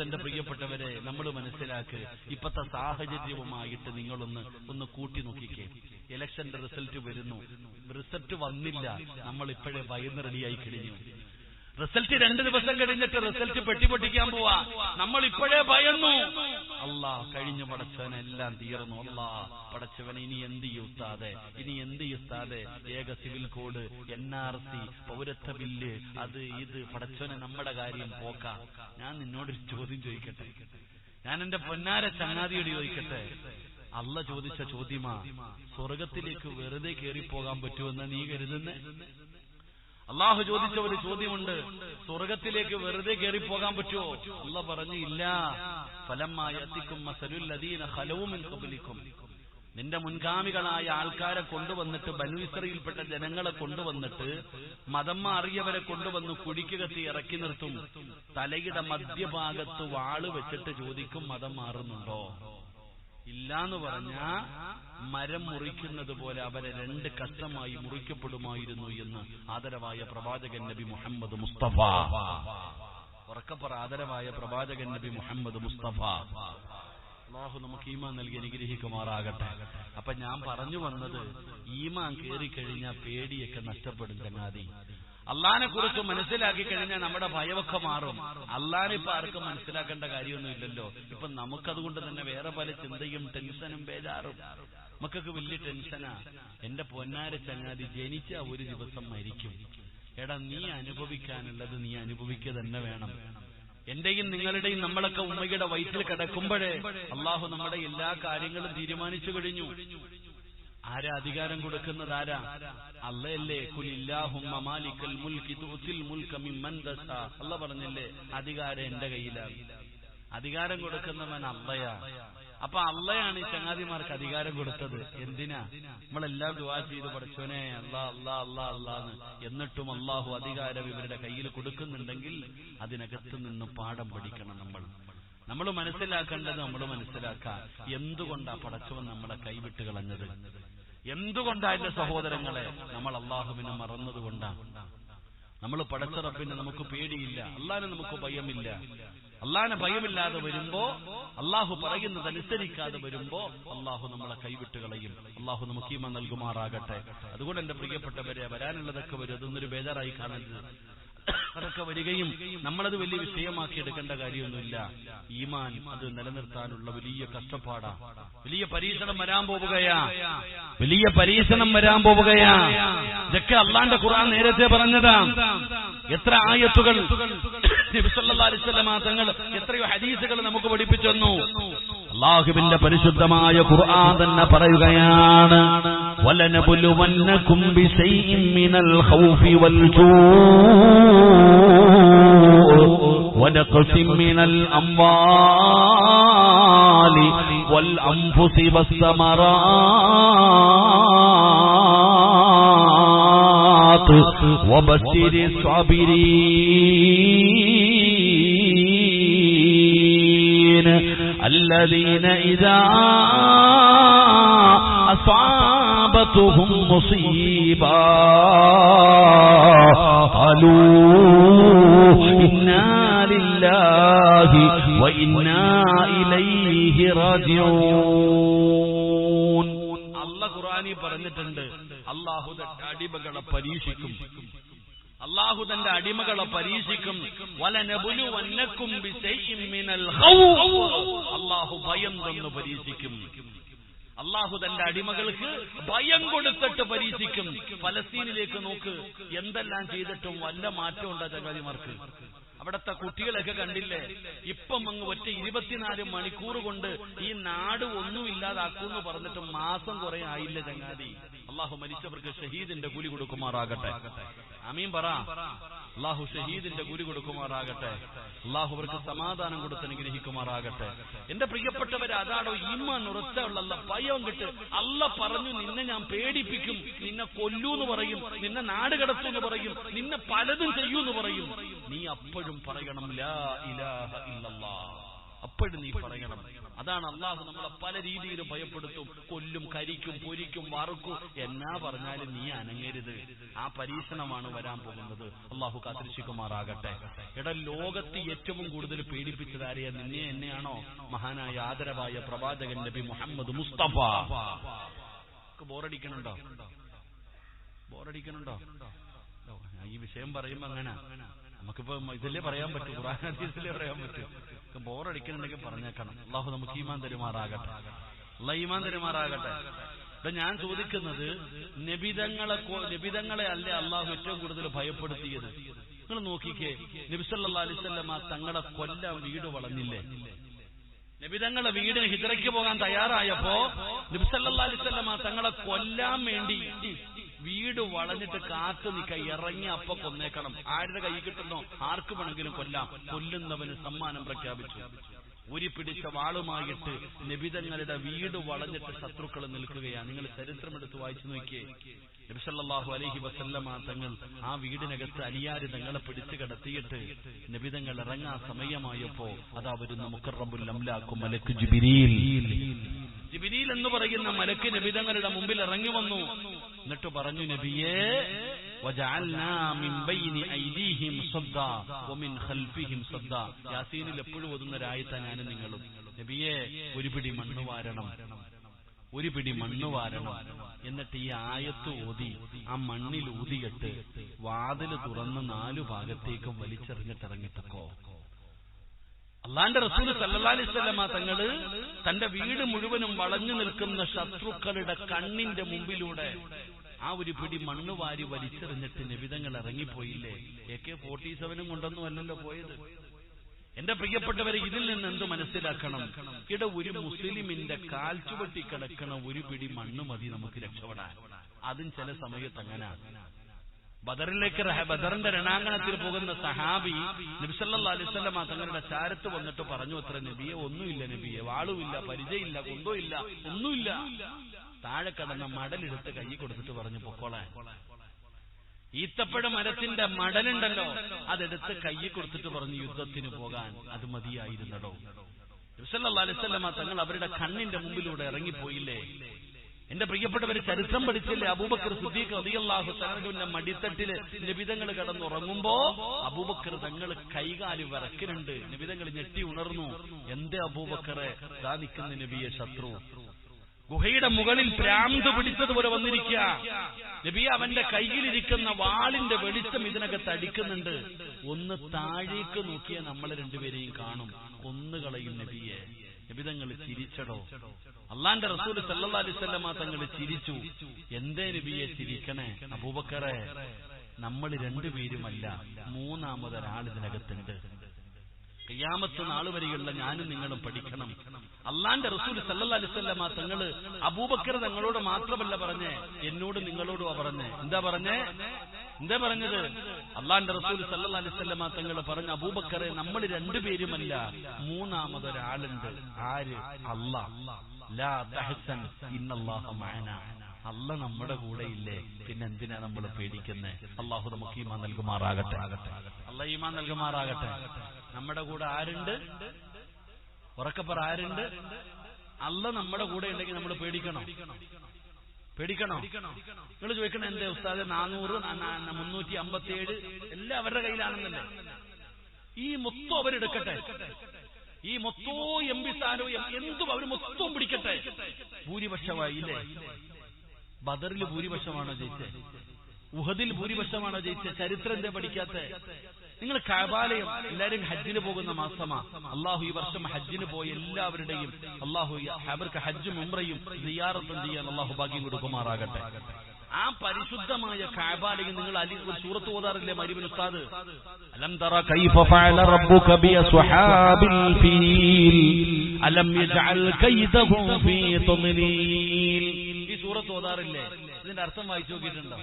എന്റെ പ്രിയപ്പെട്ടവരെ, നമ്മൾ മനസ്സിലാക്കുക, ഇപ്പോഴത്തെ സാഹചര്യവുമായിട്ട് നിങ്ങളൊന്ന് കൂട്ടി നോക്കിക്കേ. ഇലക്ഷന്റെ റിസൾട്ട് വരുന്നു, റിസൾട്ട് വന്നില്ല, നമ്മൾ ഇപ്പോഴേ ഭയന്ന് റെഡിയായി കഴിഞ്ഞു. റിസൾട്ട് 2 ദിവസം കഴിഞ്ഞിട്ട് റിസൾട്ട് പെട്ടിപ്പൊട്ടിക്കാൻ പോവാ, നമ്മൾ ഇപ്പോഴേ ഭയന്നു. അല്ലാ, കഴിഞ്ഞു പടച്ചവനെ, എല്ലാം തീർന്നു. അല്ലാ പടച്ചവനെ, ഇനി എന്ത് യുത്താതെ, ഇനി എന്ത് യുത്താതെ, ഏക സിവിൽ കോഡ്, NRC, പൗരത്വ ബില്ല്, അത് ഇത്, പടച്ചവനെ നമ്മുടെ കാര്യം പോക്കാം. ഞാൻ നിന്നോടൊരു ചോദ്യം ചോദിക്കട്ടെ, ഞാൻ എന്റെ പൊന്നാര ചങ്ങാതിയോട് ചോദിക്കട്ടെ. അല്ല ചോദിച്ച ചോദ്യമാ, സ്വർഗത്തിലേക്ക് വെറുതെ കയറിപ്പോകാൻ പറ്റുമെന്ന് നീ കരുതുന്നേ? അള്ളാഹു ചോദിച്ച ഒരു ചോദ്യമുണ്ട്, സ്വർഗത്തിലേക്ക് വെറുതെ കയറിപ്പോകാൻ പറ്റുമോ? അല്ല പറഞ്ഞു, ഇല്ല. ഫലമ്മാ യഅതികും മസലുൽ ലദീന ഖലൂ മിൻ ഖബ്ലികും, നിന്റെ മുൻഗാമികളായ ആൾക്കാരെ കൊണ്ടുവന്നിട്ട്, ബനൂ ഇസ്രായേൽപ്പെട്ട ജനങ്ങളെ കൊണ്ടുവന്നിട്ട്, മതം മാറിയവരെ കൊണ്ടുവന്ന് കുഴിക്കകത്ത് ഇറക്കി നിർത്തും. തലയുടെ മധ്യഭാഗത്ത് വാള് വെച്ചിട്ട് ചോദിക്കും, മതം മാറുന്നുണ്ടോ? ഇല്ലാന്ന് പറഞ്ഞാ മരം മുറിക്കുന്നത് പോലെ അവരെ 2 കഷ്ണമായി മുറിക്കപ്പെടുമായിരുന്നു എന്ന് ആദരവായ പ്രവാചകൻ നബി മുഹമ്മദ് മുസ്തഫ. ഉറക്കപ്പറ, ആദരവായ പ്രവാചകൻ നബി മുഹമ്മദ് മുസ്തഫ. അല്ലാഹു നമുക്ക് ഈമാൻ നൽകി അനുഗ്രഹിക്കുമാറാകട്ടെ. അപ്പൊ ഞാൻ പറഞ്ഞു വന്നത്, ഈമാൻ കേറിക്കഴിഞ്ഞാൽ പേടിയൊക്കെ നഷ്ടപ്പെടും ചങ്ങാതി. അള്ളാനെ കുറിച്ച് മനസ്സിലാക്കി കഴിഞ്ഞാൽ നമ്മുടെ ഭയമൊക്കെ മാറും. അള്ളാനെ ഇപ്പൊ ആർക്കും മനസ്സിലാക്കേണ്ട കാര്യമൊന്നുമില്ലല്ലോ. ഇപ്പൊ നമുക്കതുകൊണ്ട് തന്നെ വേറെ പല ചിന്തയും ടെൻഷനും ബേജാറും. നമുക്കൊക്കെ വലിയ ടെൻഷനാ. എന്റെ പൊന്നാര ചങ്ങാതി, ജനിച്ച ഒരു ദിവസം മരിക്കും. എടാ, നീ അനുഭവിക്കാനുള്ളത് നീ അനുഭവിക്കുക തന്നെ വേണം. എന്റെയും നിങ്ങളുടെയും നമ്മളൊക്കെ ഉമ്മയുടെ വയറ്റിൽ കിടക്കുമ്പോഴേ അള്ളാഹു നമ്മുടെ എല്ലാ കാര്യങ്ങളും തീരുമാനിച്ചു കഴിഞ്ഞു. ആരാ അധികാരം കൊടുക്കുന്നത്? ആരാ? അല്ലയല്ലേ? ഖുലില്ലാഹുമ്മ മാലിക്കൽ മുൽകി തുഅതിൽ മുൽക മിമ്മൻ തശാ. അല്ലാഹു പറഞ്ഞില്ലേ, അധികാരം എന്റെ കയ്യിലാണ്. അധികാരം കൊടുക്കുന്നവൻ അള്ളയാ. അപ്പൊ അള്ളയാണ് ഈ ചങ്ങാതിമാർക്ക് അധികാരം കൊടുത്തത്. എന്തിനാ? നമ്മളെല്ലാം ദുആ ചെയ്ത് പഠിച്ചോനെ അല്ലാ അല്ലാ അല്ലാ അല്ലാന്ന്. എന്നിട്ടും അള്ളാഹു അധികാരം ഇവരുടെ കയ്യിൽ കൊടുക്കുന്നുണ്ടെങ്കിൽ അതിനകത്ത് നിന്ന് പാഠം പഠിക്കണം. നമ്മൾ മനസ്സിലാക്കേണ്ടത് നമ്മൾ മനസ്സിലാക്കാം. എന്തുകൊണ്ടാ പടച്ചവൻ നമ്മളെ കൈവിട്ട് കളഞ്ഞത്? എന്തുകൊണ്ടാ എന്റെ സഹോദരങ്ങളെ? നമ്മൾ അള്ളാഹുവിനെ മറന്നതുകൊണ്ടാണ്. നമ്മൾ പടച്ച റബ്ബിനെ നമുക്ക് പേടിയില്ല, അള്ളാഹിനെ നമുക്ക് ഭയമില്ല. അള്ളാഹിനെ ഭയമില്ലാതെ വരുമ്പോ, അള്ളാഹു പറയുന്നതനുസരിക്കാതെ വരുമ്പോ അള്ളാഹു നമ്മളെ കൈവിട്ട് കളയും. അള്ളാഹു നമുക്ക് ഈമാൻ നൽകുമാറാകട്ടെ. അതുകൊണ്ട് എന്റെ പ്രിയപ്പെട്ടവരെ, വരാനുള്ളതൊക്കെ വരും, അതൊന്നൊരു ബേജാറായി കാണരുത്. അതൊക്കെ വരികയും നമ്മളത് വലിയ വിഷയമാക്കി എടുക്കേണ്ട കാര്യമൊന്നുമില്ല. ഈമാൻ അത് നിലനിർത്താനുള്ള വലിയ കഷ്ടപ്പാടാ. വലിയ പരീക്ഷണം വരാൻ പോവുകയാ, വലിയ പരീക്ഷണം വരാൻ പോവുകയാ. ഇതൊക്കെ അള്ളാന്റെ ഖുർആൻ നേരത്തെ പറഞ്ഞതാ. എത്ര ആയത്തുകൾ നബി സല്ലല്ലാഹു അലൈഹി വസല്ലം തങ്ങൾ, എത്രയോ ഹദീസുകൾ നമുക്ക് പഠിപ്പിച്ചു തന്നു. അല്ലാഹുവിന്റെ പരിശുദ്ധമായ ഖുർആൻ തന്നെ പറയുകയാണ്, വലനബുലുവന്നകും ബിശൈഇൻ മിനൽ ഖൗഫി വൽ വനഖസിം മിനൽ അംവാലി വൽ അൻഫുസി വസ്സമറാത്ത് വബശ്ശിരിസ് സ്വാബിരീൻ الذين إذا أصابتهم مصيبة قالوا إنا لله وإنا إليه راجعون. അല്ലാഹു ഖുർആനിൽ പറഞ്ഞിട്ടുണ്ട്, അല്ലാഹു തന്റെ അടിമകളെ പരീക്ഷിക്കും. അല്ലാഹു തന്റെ അടിമകളെ പരീക്ഷിക്കും. വലനബുലുവന്നകും ബിശൈഇൻ മിനൽ ഖൗഫ്. അല്ലാഹു ഭയം തന്നു പരീക്ഷിക്കും. അല്ലാഹു തന്റെ അടിമകൾക്ക് ഭയം കൊടുത്തിട്ട് പരീക്ഷിക്കും. ഫലസ്തീനിലേക്ക് നോക്ക്, എന്തെല്ലാം ചെയ്തിട്ടും വല്ല മാറ്റം ഉണ്ടോ ചങ്ങാതിമാർക്ക്? അവിടത്തെ കുട്ടികളൊക്കെ കണ്ടില്ലേ, ഇപ്പം അങ്ങ് ഒറ്റ 24 മണിക്കൂർ കൊണ്ട് ഈ നാട് ഒന്നുമില്ലാതാക്കൂന്ന് പറഞ്ഞിട്ട് മാസം കുറെ ആയില്ല ചങ്ങാതി. അള്ളാഹു മരിച്ചവർക്ക് ഷഹീദിന്റെ കൂലി കൊടുക്കുമാറാകട്ടെ. ആമീൻ പറ. അള്ളാഹു ഷഹീദിന്റെ കൂലി കൊടുക്കുമാറാകട്ടെ. അള്ളാഹു അവർക്ക് സമാധാനം കൊടുത്ത് അനുഗ്രഹിക്കുമാറാകട്ടെ. എന്റെ പ്രിയപ്പെട്ടവരെ, അതാണോ ഈമാൻ ഉറച്ചുള്ള ഭയം കിട്ട്. അല്ല പറഞ്ഞു, നിന്നെ ഞാൻ പേടിപ്പിക്കും, നിന്നെ കൊല്ലൂന്ന് പറയും, നിന്നെ നാട് കടത്തുന്ന് പറയും, നിന്നെ പലതും ചെയ്യൂന്ന് പറയും. നീ അപ്പോഴും പറയണം ലാ ഇലാഹ ഇല്ലല്ലാഹ്. അപ്പോഴും നീ പറയണം അതാണ് അള്ളാഹു നമ്മളെ പല രീതിയിലും ഭയപ്പെടുത്തും. കൊല്ലും, കരിക്കും, പൊരിക്കും, വറുക്കും. എന്നാ പറഞ്ഞാലും നീ അനങ്ങരുത്. ആ പരീക്ഷണമാണ് വരാൻ പോകുന്നത്. അള്ളാഹു കാത്തിരക്ഷിക്കുമാറാകട്ടെ. ലോകത്ത് ഏറ്റവും കൂടുതൽ പേടിപ്പിച്ചതാരെയാ? നിന്നെ എന്നെയാണോ? മഹാനായ ആദരവായ പ്രവാചകൻ നബി മുഹമ്മദ് മുസ്തഫ. ബോറടിക്കണുണ്ടോ? ഈ വിഷയം പറയുമ്പോ അങ്ങനെ നമുക്കിപ്പോ ഇതല്ലേ പറയാൻ പറ്റൂ, ഖുർആൻ ഹദീസിലേ പറയാൻ പറ്റൂ. ബോറടിക്കണമെങ്കിൽ പറഞ്ഞേക്കണം. അള്ളാഹു നമുക്ക് ഈമാൻ തരുമാറാകട്ടെ. ഇപ്പൊ ഞാൻ ചോദിക്കുന്നത്, നബിതങ്ങളെ അല്ലേ അള്ളാഹു ഏറ്റവും കൂടുതൽ ഭയപ്പെടുത്തിയത്? നിങ്ങൾ നോക്കിക്കേ, നബി സല്ലല്ലാഹു അലൈഹി വസല്ലം തങ്ങളെ കൊല്ലാൻ വീട് വളഞ്ഞില്ലേ? നബിതങ്ങളെ വീടിന് ഹിജ്റയ്ക്ക് പോകാൻ തയ്യാറായപ്പോ നബി സല്ലല്ലാഹു അലൈഹി വസല്ലം തങ്ങളെ കൊല്ലാൻ വേണ്ടി വീട് വളഞ്ഞിട്ട് കാത്തു നിൽക്കാൻ ഇറങ്ങി. അപ്പൊ കൊന്നേക്കണം. ആരുടെ കൈ കിട്ടുന്നോ ആർക്ക് വേണമെങ്കിലും കൊല്ലാം. കൊല്ലുന്നവന് സമ്മാനം പ്രഖ്യാപിച്ചു. ഉരി പിടിച്ച വാളുമായിട്ട് നബിതങ്ങളുടെ വീട് വളഞ്ഞിട്ട് ശത്രുക്കൾ നിൽക്കുകയാണ്. നിങ്ങൾ ചരിത്രമെടുത്ത് വായിച്ചു നോക്കിയേ. നബി സല്ലല്ലാഹു അലൈഹി വസല്ലമ തങ്ങൾ ആ വീടിനകത്ത് അലിയാരി തങ്ങളെ പിടിച്ചു കിടത്തിയിട്ട് നബിതങ്ങൾ ഇറങ്ങാൻ സമയമായപ്പോ അതാ വരുന്ന മുഖറബുൽ അംലാഖു മലക്ക് ജിബ്രീൽ എന്ന് പറയുന്ന മലക്ക് നബിതങ്ങളുടെ മുമ്പിൽ ഇറങ്ങി വന്നു. എന്നിട്ട് പറഞ്ഞു, നബിയേ, വജഅൽനാ മിൻ ബൈനി ഐദീഹിം സദ്ദാ വമിൻ ഖൽഫിഹിം സദ്ദാ. യാസീനിൽ എപ്പോഴും ഓതുന്ന ഒരായത്താ ഞാനും നിങ്ങളും. നബിയേ, ഒരു പിടി മണ്ണ് വാരണം. എന്നിട്ട് ഈ ആയത്ത് ഓതി ആ മണ്ണിൽ ഊതിയിട്ട് വാതില് തുറന്ന് 4 ഭാഗത്തേക്കും വലിച്ചെറിഞ്ഞിട്ടിറങ്ങിട്ടൊക്കോ. അള്ളാന്റെ റസൂൽ സല്ലല്ലാഹു അലൈഹി വസല്ലമ തങ്ങള് തന്റെ വീട് മുഴുവനും വളഞ്ഞു നിൽക്കുന്ന ശത്രുക്കളുടെ കണ്ണിന്റെ മുമ്പിലൂടെ ആ ഒരു പിടി മണ്ണ് വാരി വലിച്ചെറിഞ്ഞിട്ട് നബിതങ്ങൾ ഇറങ്ങിപ്പോയില്ലേ? AK-47 കൊണ്ടൊന്നും അല്ലല്ലോ പോയത്. എന്റെ പ്രിയപ്പെട്ടവരെ, ഇതിൽ നിന്ന് എന്ത് മനസ്സിലാക്കണം? ഒരു മുസ്ലിമിന്റെ കാൽ ചുവട്ടി കിടക്കണ ഒരു പിടി മണ്ണ് മതി നമുക്ക് രക്ഷപ്പെടാൻ. അതും ചില സമയത്ത് അങ്ങനെ. ബദറിന്റെ രണാങ്കണത്തിൽ പോകുന്ന സഹാബി നബി സല്ലല്ലാഹു അലൈഹി വസല്ലം തങ്ങളുടെ ചാരത്ത് വന്നിട്ട് പറഞ്ഞു, അത്ര നബിയെ, ഒന്നുമില്ല നബിയെ, വാളുമില്ല, പരിചയമില്ല, കുന്തമില്ല, ഒന്നുമില്ല. താഴെ കടന്ന മടലെടുത്ത് കൈ കൊടുത്തിട്ട് പറഞ്ഞു, പൊക്കോളാൻ. ഈത്തപ്പഴ മരത്തിന്റെ മടലുണ്ടല്ലോ, അതെടുത്ത് കൈ കൊടുത്തിട്ട് പറഞ്ഞു, യുദ്ധത്തിന് പോകാൻ. അത് മതിയായിരുന്നടോ. നബി സല്ലല്ലാഹു അലൈഹി വസല്ലം തങ്ങൾ അവരുടെ കണ്ണിന്റെ മുമ്പിലൂടെ ഇറങ്ങിപ്പോയില്ലേ? എന്റെ പ്രിയപ്പെട്ടവര്, ചരിത്രം പഠിച്ചില്ലേ? അബൂബക്കർ സിദ്ദീഖ് റളിയല്ലാഹു തആലയുടെ മടിത്തട്ടില് നബിതങ്ങൾ കിടന്നുറങ്ങുമ്പോ അബൂബക്കർ തങ്ങൾ കൈകാല് വിറക്കുന്നുണ്ട്. നബിതങ്ങൾ ഞെട്ടി ഉണർന്നു. എന്തേ അബൂബക്കറെ, ദാ നിൽക്കുന്ന നബിയെ ശത്രു. ഗുഹയുടെ മുകളിൽ ഭ്രാന്ത് പിടിച്ചതുപോലെ വന്നിരിക്കുക. നബി അവന്റെ കയ്യിലിരിക്കുന്ന വാളിന്റെ വെളിച്ചം ഇതിനകത്ത് അടിക്കുന്നുണ്ട്. ഒന്ന് താഴേക്ക് നോക്കിയാൽ നമ്മളെ രണ്ടുപേരെയും കാണും. കൊന്നുകളയും നബിയെ. നബിതങ്ങൾ ചിരിച്ചടോ. അള്ളാന്റെ റസൂൽ സല്ലല്ലാഹു അലൈഹി വസല്ലം തങ്ങൾ ചിരിച്ചു. എന്തേ നബിയെ ചിരിക്കണേ? അബൂബക്കറെ, നമ്മൾ രണ്ടുപേരുമല്ല, മൂന്നാമതൊരാൾ ഇതിനകത്തുണ്ട്. ഖിയാമത്ത് നാൾ വരെയുള്ള ഞാനും നിങ്ങളും പഠിക്കണം. അള്ളാന്റെ റസൂൽ സല്ലല്ലാഹു അലൈഹി വസല്ലം തങ്ങള് അബൂബക്കർ തങ്ങളോട് മാത്രമല്ല പറഞ്ഞേ, എന്നോട് നിങ്ങളോടും പറഞ്ഞേ. എന്താ പറഞ്ഞത്? അള്ളാന്റെ റസൂൽ സല്ലല്ലാഹു അലൈഹി വസല്ലം തങ്ങൾ പറഞ്ഞു, അബൂബക്കറെ, നമ്മൾ രണ്ടുപേരുമല്ല, മൂന്നാമതൊരാളുണ്ട്. ആര്? അല്ലാഹ്. ലാ തഹ്സൻ ഇന്നല്ലാഹ മഅനാ. അല്ല നമ്മുടെ കൂടെ ഇല്ലേ, പിന്നെ എന്തിനാ നമ്മൾ പേടിക്കുന്നേ? അള്ളാഹു നമുക്ക് ഈമാൻ നൽകുമാറാകട്ടെ. അള്ളാഹ് ഈമാൻ നൽകുമാറാകട്ടെ. നമ്മുടെ കൂടെ ആരുണ്ട്? ഉറക്കപ്പറ, ആരുണ്ട്? അല്ല നമ്മുടെ കൂടെ ഉണ്ടെങ്കിൽ നമ്മൾ പേടിക്കണോ? നിങ്ങൾ ചോദിക്കണം, എന്തേ ഉസ്താദെ 400, 357 എല്ലാം അവരുടെ കയ്യിലാണെന്നല്ലേ? ഈ മൊത്തം അവരെടുക്കട്ടെ. ഈ മൊത്തോ MP സ്ഥാനോ എന്തും അവർ മൊത്തം പിടിക്കട്ടെ. ഭൂരിപക്ഷമായില്ലേ? ബദറിൽ ഭൂരിപക്ഷമാണോ ജയിച്ചേ? ഉഹദിൽ ഭൂരിപക്ഷമാണോ ജയിച്ചേ? ചരിത്രം എന്താ പഠിക്കാത്ത? നിങ്ങൾ കഅബാലയം എല്ലാവരും ഹജ്ജിന് പോകുന്ന മാസമാ. അള്ളാഹു ഈ വർഷം ഹജ്ജിന് പോയ എല്ലാവരുടെയും അള്ളാഹു അവർക്ക് ഹജ്ജും ഉംറയും സിയാറത്തും ചെയ്യാൻ അള്ളാഹു ഭാഗ്യം കൊടുക്കുമാറാകട്ടെ. ആ പരിശുദ്ധമായ കഅബാലയം നിങ്ങൾ ഒരു സൂറത്ത് ഓതാറില്ലേ മരിബിൻ ഉസ്താദ്? അലം തറ കൈഫ ഫഅല റബ്ബുക ബി അസ്ഹാബിൽ ഫീൽ അലം യജഅൽ കൈദഹും ഫീ തദ്ലീൽ. ഈ സൂറത്ത് ഓതാറില്ലേ? ഇതിന്റെ അർത്ഥം വായിച്ചു നോക്കിയിട്ടുണ്ടോ?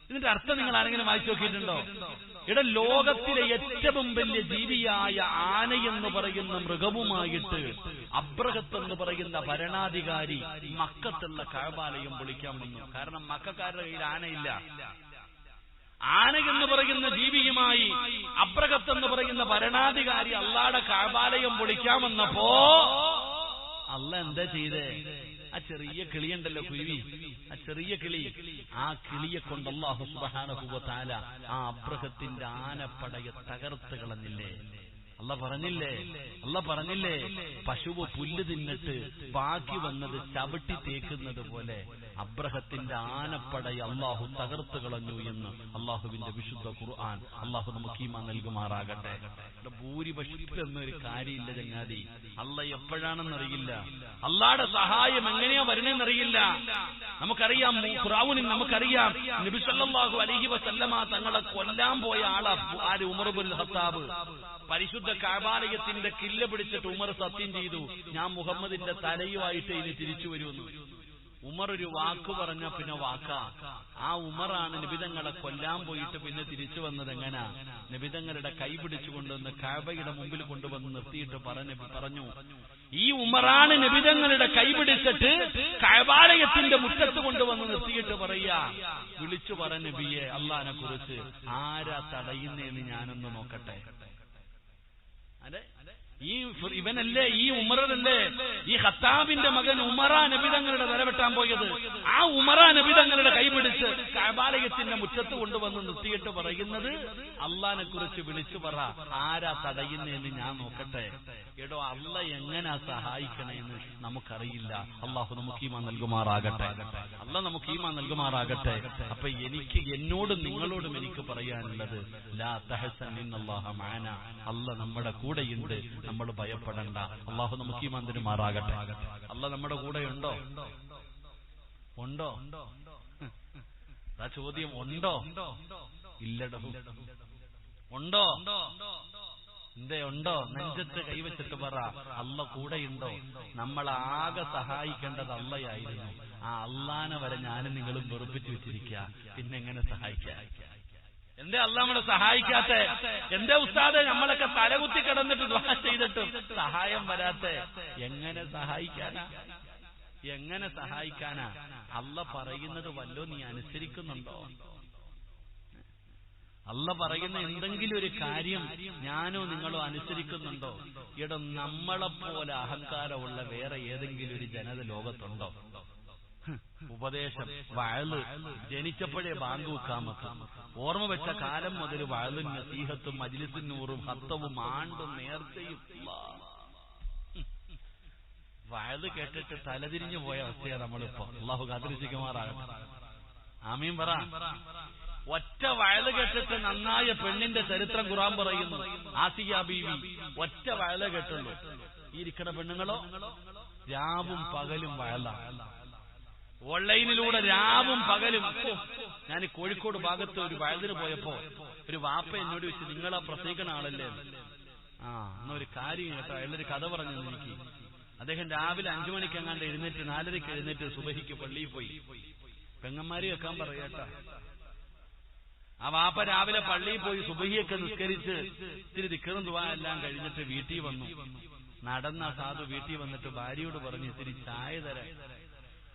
ഇതിന്റെ അർത്ഥം നിങ്ങൾ ആരെങ്കിലും വായിച്ചു നോക്കിയിട്ടുണ്ടോ? ലോകത്തിലെ ഏറ്റവും വലിയ ജീവിയായ ആനയെന്ന് പറയുന്ന മൃഗവുമായിട്ട് അബ്രഹത്ത് എന്ന് പറയുന്ന ഭരണാധികാരി മക്കത്തുള്ള കഅബാലയം പൊളിക്കാൻ വന്നു. കാരണം മക്കക്കാരുടെ കയ്യിൽ ആനയില്ല. ആന എന്ന് പറയുന്ന ജീവിയുമായി അബ്രഹത്ത് എന്ന് പറയുന്ന ഭരണാധികാരി അള്ളാഹുടെ കഅബാലയം പൊളിക്കാൻ വന്നപ്പോ അല്ല എന്താ ചെയ്തേ? ആ ചെറിയ കിളിയുണ്ടല്ലോ, കുരുവി, ആ ചെറിയ കിളി, ആ കിളിയെ കൊണ്ട് അല്ലാഹു സുബ്ഹാനഹു വ തആല ആ അബ്രഹത്തിന്റെ ആനപ്പടയെ തകർത്ത് കളഞ്ഞില്ലേ? അല്ല പറഞ്ഞില്ലേ പശുവ് പുല്ല് തിന്നിട്ട് ബാക്കി വന്നത് ചവിട്ടി തേക്കുന്നത് പോലെ അബ്രഹത്തിന്റെ ആനപ്പടയെ അള്ളാഹു തകർത്ത് കളഞ്ഞു എന്ന് അള്ളാഹുവിന്റെ വിശുദ്ധ ഖുർആൻ. അള്ളാഹു നമുക്ക് ഈമാൻ നൽകുമാറാകട്ടെ. ഭൂരിപക്ഷത്തിലൊന്നൊരു കാര്യമില്ല ചങ്ങാതി. അല്ല എപ്പോഴാണെന്നറിയില്ല, അള്ളാഹുടെ സഹായം എങ്ങനെയാ വരണേന്നറിയില്ല. നമുക്കറിയാം ഖുർആനിൽ നമുക്കറിയാം നബി സല്ലല്ലാഹു അലൈഹി വസല്ലമ തങ്ങളെ കൊല്ലാൻ പോയ ആളാ ആര്? ഉമർ ഇബ്നുൽ ഖത്താബ്. പരിശുദ്ധ കഅബാലയത്തിന്റെ കില്ല പിടിച്ചിട്ട് ഉമർ സത്യം ചെയ്തു, ഞാൻ മുഹമ്മദിന്റെ തലയുമായിട്ട് ഇനി തിരിച്ചു വരുമെന്ന്. ഉമർ ഒരു വാക്ക് പറഞ്ഞ പിന്നെ വാക്കാ. ആ ഉമറാണ് നബിതങ്ങളെ കൊല്ലാൻ പോയിട്ട് പിന്നെ തിരിച്ചു വന്നത്. എങ്ങനാ? നബിതങ്ങളുടെ കൈ പിടിച്ചുകൊണ്ടുവന്ന് കഅബയുടെ മുമ്പിൽ കൊണ്ടുവന്ന് നിർത്തിയിട്ട് പറഞ്ഞു, ഈ ഉമറാണ് നബിതങ്ങളുടെ കൈ പിടിച്ചിട്ട് കഅബാലയത്തിന്റെ മുറ്റത്ത് കൊണ്ടുവന്ന് നിർത്തിയിട്ട് പറയാ, വിളിച്ചു പറ നബിയെ അള്ളാഹിനെ കുറിച്ച്, ആരാ തടയുന്നേന്ന് ഞാനൊന്ന് നോക്കട്ടെ. അതെ, ഇവനല്ലേ, ഈ ഉമറല്ലേ, ഈ ഖത്താബിന്റെ മകൻ ഉമറാ നബിതങ്ങളുടെ തലവെട്ടാൻ പോയത്. ആ ഉമറാ നബിതങ്ങളുടെ കൈപിടിച്ച് കഅബാലയത്തിന്റെ മുറ്റത്ത് കൊണ്ടുവന്ന് നിർത്തിയിട്ട് പറയുന്നത്, അള്ളാഹിനെ കുറിച്ച് വിളിച്ചു പറ, ആരാ തടയുന്നതെന്ന് ഞാൻ നോക്കട്ടെ. എടോ, അള്ള എങ്ങനാ സഹായിക്കണേന്ന് നമുക്കറിയില്ല. അള്ളാഹു നമുക്ക് ഈമാൻ നൽകുമാറാകട്ടെ. അപ്പൊ എനിക്ക് എന്നോടും നിങ്ങളോടും എനിക്ക് പറയാനുള്ളത്, ലാ തഹസൻ ഇന്നല്ലാഹ മഅന, അള്ള നമ്മുടെ കൂടെയുണ്ട്, നമ്മൾ ഭയപ്പെടണ്ട. അള്ളാഹു നമുക്ക് ഈമാൻ തരുമാറാകട്ടെ. അള്ള നമ്മുടെ കൂടെ ഉണ്ടോ? ആ ചോദ്യം ഉണ്ടോ? ഇല്ലടോ. ഉണ്ടോ? ഉണ്ടോ? നെഞ്ചത്ത് കൈവച്ചിട്ട് പറ, അള്ള കൂടെയുണ്ടോ? നമ്മളാകെ സഹായിക്കേണ്ടത് അള്ളയായിരുന്നു. ആ അള്ളാനെ വരെ ഞാനും നിങ്ങളും വെറുപ്പിച്ചു വെച്ചിരിക്കുക, പിന്നെ എങ്ങനെ സഹായിക്കാൻ? എന്തേ അള്ളാഹ് നമ്മളെ സഹായിക്കാത്ത? എന്തേ ഉസ്താദെ നമ്മളൊക്കെ തലകുത്തി കിടന്നിട്ട് ദുആ ചെയ്തിട്ടും സഹായം വരാത്ത? എങ്ങനെ സഹായിക്കാനാ? അള്ള പറയുന്നത് വല്ലോ നീ അനുസരിക്കുന്നുണ്ടോ? അള്ള പറയുന്ന എന്തെങ്കിലും ഒരു കാര്യം ഞാനോ നിങ്ങളോ അനുസരിക്കുന്നുണ്ടോ? എടോ, നമ്മളെപ്പോലെ അഹങ്കാരമുള്ള വേറെ ഏതെങ്കിലും ഒരു ജനത ലോകത്തുണ്ടോ? ഉപദേശം, വഅള്, ജനിച്ചപ്പോഴേ ബാങ്ക് വെക്കാമത്തും, ഓർമ്മ വെച്ച കാലം മുതൽ വഅളും നസീഹത്തും മജ്ലിസുൻ നൂറും ഹത്തവും ആണ്ടും നേർച്ചയും. വഅള് കേട്ടിട്ട് തലതിരിഞ്ഞു പോയ അവസ്ഥയാണ് നമ്മളിപ്പോ. അല്ലാഹു കാത്തിരക്ഷിക്കുമാറാകട്ടെ. ആമീൻ പറ. ഒറ്റ വഅള് കേട്ടിട്ട് നന്നായ പെണ്ണിന്റെ ചരിത്രം ഖുർആൻ പറയുന്നു. ആസിയ ബീവി ഒറ്റ വഅള് കേട്ടുള്ളൂ. ഈ ഇരിക്കണ പെണ്ണുങ്ങളോ രാവും പകലും വഅളാണ്. ഓൺലൈനിലൂടെ രാവും പകലും. ഞാൻ കോഴിക്കോട് ഭാഗത്ത് ഒരു വയലിന് പോയപ്പോ ഒരു വാപ്പ എന്നോട് ചോദിച്ചു, നിങ്ങളാ പ്രസംഗിക്കണ ആളല്ലേ? എന്നൊരു കാര്യം കേട്ടോ. അയാളൊരു കഥ പറഞ്ഞു എനിക്ക്. അദ്ദേഹം രാവിലെ 5 മണിക്ക് എങ്ങാണ്ട് എഴുന്നേറ്റ് 4:30 എഴുന്നേറ്റ് സുബഹിക്ക് പള്ളിയിൽ പോയി. പെങ്ങന്മാര് വെക്കാൻ പറയട്ടാ. ആ വാപ്പ രാവിലെ പള്ളിയിൽ പോയി സുബഹിയൊക്കെ നിസ്കരിച്ച് ഇത്തിരി ദിക്റും ദുആ എല്ലാം കഴിഞ്ഞിട്ട് വീട്ടിൽ വന്നു. നടന്ന സാധു വീട്ടിൽ വന്നിട്ട് ഭാര്യയോട് പറഞ്ഞു, ഇത്തിരി ചായ തരാം.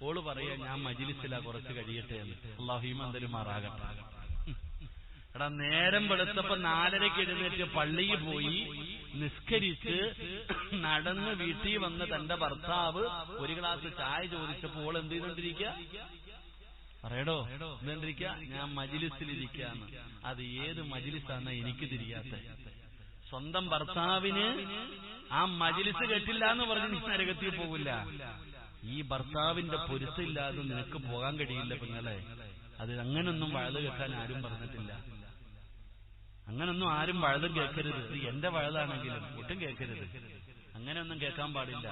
ഓള് പറയാ, ഞാൻ മജ്ലിസിലാ, കുറച്ച് കഴിയട്ടെ എന്ന്. അല്ലാഹു ഈമാൻ തരുമാറാകട്ടെ. എടാ, നേരം വെളുത്തപ്പോ 4:30 എഴുന്നേറ്റ് പള്ളിയിൽ പോയി നിസ്കരിച്ച് നടന്ന് വീട്ടിൽ വന്ന് തന്റെ ഭർത്താവ് ഒരു ഗ്ലാസ് ചായ ചോദിച്ചപ്പോൾ ഓൾ എന്ത് ചെയ്തോണ്ടിരിക്കുക? പറയടോ, എന്തിരിക്കുക? ഞാൻ മജ്ലിസിലിരിക്കാന്ന്. അത് ഏത് മജ്ലിസാണ് എനിക്ക് തിരിയാത്ത? സ്വന്തം ഭർത്താവിന് ആ മജ്ലിസ് കേട്ടില്ല എന്ന് പറഞ്ഞ് നീ നരകത്തിൽ പോകില്ല. ഈ ഭർത്താവിന്റെ പൊരുത്തമില്ലാതെ നിനക്ക് പോകാൻ കഴിയില്ല പെങ്ങളെ. അത് അങ്ങനൊന്നും വഅള് കേൾക്കാൻ ആരും പറഞ്ഞിട്ടില്ല. അങ്ങനൊന്നും ആരും വഅള് കേൾക്കരുത്. എന്റെ വഅളാണെങ്കിലും ഒട്ടും കേൾക്കരുത്. അങ്ങനെയൊന്നും കേൾക്കാൻ പാടില്ല.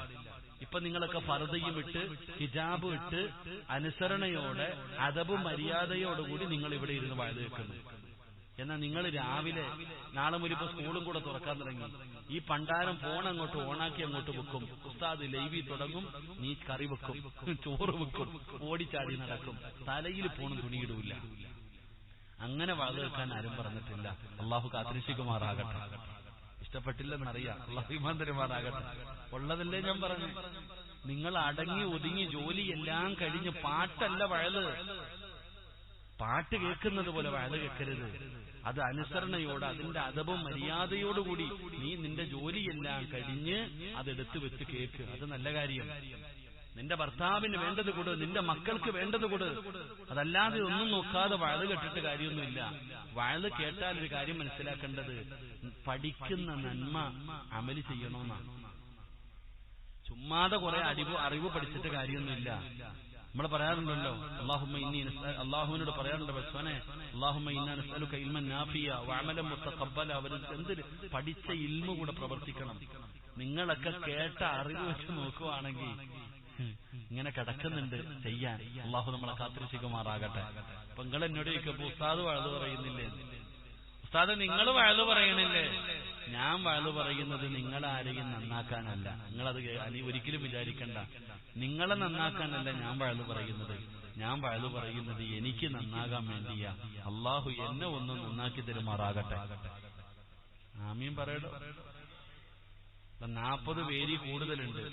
ഇപ്പൊ നിങ്ങളൊക്കെ ഫർദയും ഇട്ട് ഹിജാബ് ഇട്ട് അനുസരണയോടെ അദബ് മര്യാദയോടുകൂടി നിങ്ങൾ ഇവിടെ ഇരുന്ന് വഅള് കേൾക്കുന്നു. എന്നാൽ നിങ്ങൾ രാവിലെ നാളെ മുതൽ ഇപ്പൊ സ്കൂളും കൂടെ തുറക്കാൻ തുടങ്ങി. ഈ പണ്ടാരം ഫോൺ അങ്ങോട്ട് ഓണാക്കി അങ്ങോട്ട് വെക്കും. ഉസ്താദ് ലൈവി തുടങ്ങും, നീ കറി വെക്കും, ചോറ് വെക്കും, ഓടിച്ചാടി നടക്കും, തലയിൽ പോണും തുണിയിടൂല. അങ്ങനെ വഅള് കേൾക്കാൻ ആരും പറഞ്ഞിട്ടില്ല. അള്ളാഹു കാത്തിരക്ഷിക്കുമാറാകട്ടെ. ഇഷ്ടപ്പെട്ടില്ലെന്നറിയാം. അള്ളാഹു ഈമാൻ തരുമാറാകട്ടെ. ഉള്ളതല്ലേ ഞാൻ പറഞ്ഞു. നിങ്ങൾ അടങ്ങി ഒതുങ്ങി ജോലിയെല്ലാം കഴിഞ്ഞ് പാട്ടല്ല വഅള്. പാട്ട് കേൾക്കുന്നത് പോലെ വഅള് കേൾക്കരുത്. അത് അനുസരണയോട് അതിന്റെ അദബും മര്യാദയോടുകൂടി നീ നിന്റെ ജോലിയെല്ലാം കഴിഞ്ഞ് അതെടുത്ത് വെച്ച് കേക്ക്. അത് നല്ല കാര്യം. നിന്റെ ഭർത്താവിന് വേണ്ടത് കൊട്, നിന്റെ മക്കൾക്ക് വേണ്ടത് കൊട്. അതല്ലാതെ ഒന്നും നോക്കാതെ വഴല് കേട്ടിട്ട് കാര്യമൊന്നുമില്ല. വഴല് കേട്ടാൽ ഒരു കാര്യം മനസ്സിലാക്കേണ്ടത്, പഠിക്കുന്ന നന്മ അമല് ചെയ്യണമെന്നാണ്. ചുമ്മാതെ കുറെ അറിവ് പഠിച്ചിട്ട് കാര്യമൊന്നുമില്ല. നമ്മൾ പറയാറുണ്ടല്ലോ, അള്ളാഹുവിനോട് പറയാറുണ്ട്, ബസ്വനെ അല്ലാഹുമ്മ ഇന്നാ നസ്അലുക ഇൽമൻ നാഫിയ വഅമലൻ മുതഖബ്ബല. അവർ എന്ത് പഠിച്ച ഇൽമു കൂടെ പ്രവർത്തിക്കണം. നിങ്ങളൊക്കെ കേട്ട അറിവ് വെച്ച് നോക്കുവാണെങ്കിൽ ഇങ്ങനെ കിടക്കുന്നുണ്ട് ചെയ്യാൻ. അള്ളാഹു നമ്മളെ കാത്തിരക്ഷിക്കുമാറാകട്ടെ. അപ്പൊ നിങ്ങൾ എന്നോട് ചോദിക്കുമ്പോ ഉസ്താദ് വഅദ് പറയുന്നില്ലേ? ഉസ്താദ് നിങ്ങൾ വഅദ് പറയണില്ലേ? ഞാൻ വഅദ് പറയുന്നത് നിങ്ങളാരെയും നന്നാക്കാനല്ല. നിങ്ങളത് ഒരിക്കലും വിചാരിക്കണ്ട. നിങ്ങളെ നന്നാക്കാനല്ല ഞാൻ വഅദ് പറയുന്നത്. ഞാൻ വഅദ് പറയുന്നത് എനിക്ക് നന്നാകാൻ വേണ്ടിയാ. അള്ളാഹു എന്നെ ഒന്ന് നന്നാക്കി തരുമാറാകട്ടെ. ആമീൻ പറയടോ. 40 പേര് കൂടുതലുണ്ട്.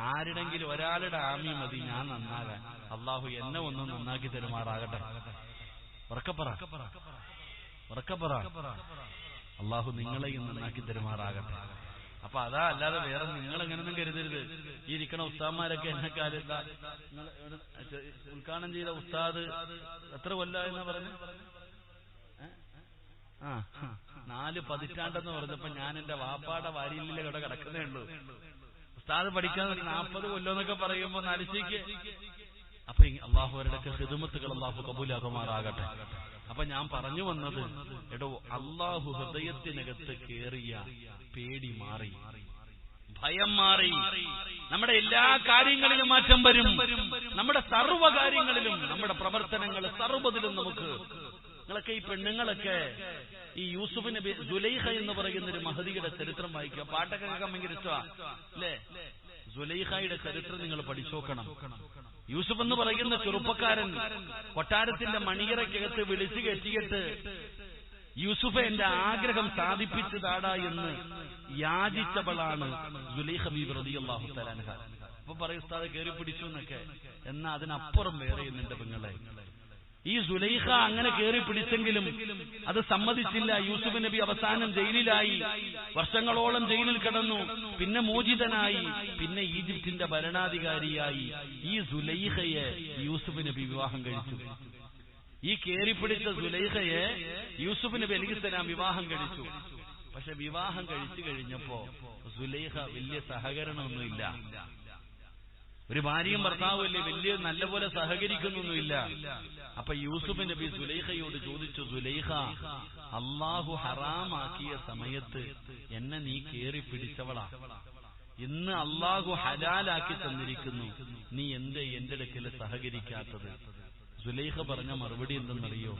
ആരുടെങ്കിലും ഒരാളുടെ ആമീൻ മതി ഞാൻ നന്നാകാൻ. അള്ളാഹു എന്നെ ഒന്ന് നന്നാക്കി തരുമാറാകട്ടെ. ഉറക്കപ്പറ. അള്ളാഹു നിങ്ങളെയും നന്നാക്കി തരുമാറാകട്ടെ. അപ്പൊ അതാ, അല്ലാതെ വേറെ നിങ്ങൾ എങ്ങനെയൊന്നും കരുതരുത്. ഈ ഇരിക്കണ ഉസ്താദ്മാരൊക്കെ എന്നെക്കാലത്താ ഉദ്ഘാടനം ചെയ്ത ഉസ്താദ് എത്ര കൊല്ലായെന്നാ പറഞ്ഞു? 4 പതിറ്റാണ്ടെന്ന് പറഞ്ഞപ്പോ ഞാൻ എന്റെ വാപ്പാടെ വാരിയിലെ ഇവിടെ കിടക്കുന്നേ ഉള്ളൂ. ഉസ്താദ് പഠിക്കാൻ 40 കൊല്ലമെന്നൊക്കെ പറയുമ്പോ നാലിശയ്ക്ക്. അപ്പൊ അള്ളാഹു അവരുടെയൊക്കെ ഖിദ്മത്തുകൾ അള്ളാഹു കബൂലാകുമാറാകട്ടെ. അപ്പൊ ഞാൻ പറഞ്ഞു വന്നത്, എടോ, അള്ളാഹു ഹൃദയത്തിനകത്ത് കേറിയ പേടി മാറി, ഭയം മാറി, നമ്മുടെ എല്ലാ കാര്യങ്ങളിലും മാറ്റം വരും. നമ്മുടെ സർവ്വ കാര്യങ്ങളിലും, നമ്മുടെ പ്രവർത്തനങ്ങൾ സർവ്വതിലും നമുക്ക്. നിങ്ങളൊക്കെ ഈ പെണ്ണുങ്ങളൊക്കെ ഈ യൂസുഫ് നബി സുലൈഖ എന്ന് പറയുന്ന ഒരു മഹദിയുടെ ചരിത്രം വായിക്കുക. പാട്ടൊക്കെ കേൾക്കാൻ ഭയങ്കര ഇഷ്ടമാ അല്ലേ? സുലൈഖയുടെ ചരിത്രം നിങ്ങൾ പഠിച്ചോക്കണം. യൂസുഫ് എന്ന് പറയുന്ന ചെറുപ്പക്കാരൻ കൊട്ടാരത്തിന്റെ മണിയറയ്ക്കകത്ത് വിളിച്ചു കെട്ടിയിട്ട് യൂസുഫ് എന്റെ ആഗ്രഹം സാധിപ്പിച്ചതാടാ എന്ന് യാചിച്ചവളാണ് സുലൈഖ ബീവി റളിയല്ലാഹു തആല അൻഹ. അപ്പൊ പറയും ഉസ്താദ് കയറി പിടിച്ചു എന്നൊക്കെ. എന്നാ അതിനപ്പുറം വേറെ എന്നുണ്ട് പെങ്ങളെ. ഈ സുലൈഖ അങ്ങനെ കയറി പിടിച്ചെങ്കിലും അത് സമ്മതിച്ചില്ല. യൂസുഫ് നബി അവസാനം ജയിലിലായി, വർഷങ്ങളോളം ജയിലിൽ കിടന്നു. പിന്നെ മോചിതനായി, പിന്നെ ഈജിപ്തിന്റെ ഭരണാധികാരിയായി. ഈ സുലൈഖയെ യൂസുഫ് നബി വിവാഹം കഴിച്ചു. ഈ കയറിപ്പിടിച്ച സുലൈഖയെ യൂസുഫ് നബി അലൈഹിസ്സലാം വിവാഹം കഴിച്ചു. പക്ഷെ വിവാഹം കഴിച്ചു കഴിഞ്ഞപ്പോ സുലൈഖ വലിയ സഹകരണമൊന്നുമില്ല. ഒരു ഭാര്യയും ഭർത്താവും അല്ലേ, വലിയ നല്ലപോലെ സഹകരിക്കുന്നൊന്നുമില്ല. അപ്പൊ യൂസുഫ് നബി സുലൈഖയോട് ചോദിച്ചു, സുലൈഖ, അള്ളാഹു ഹറാമാക്കിയ സമയത്ത് എന്നെ നീ കേറി പിടിച്ചവളാ. ഇന്ന് അള്ളാഹു ഹലാലാക്കി തന്നിരിക്കുന്നു, നീ എന്തേ എന്റെ അടുക്കൽ സഹകരിക്കാത്തത്? സുലൈഖ പറഞ്ഞ മറുപടി എന്തെന്നറിയോ?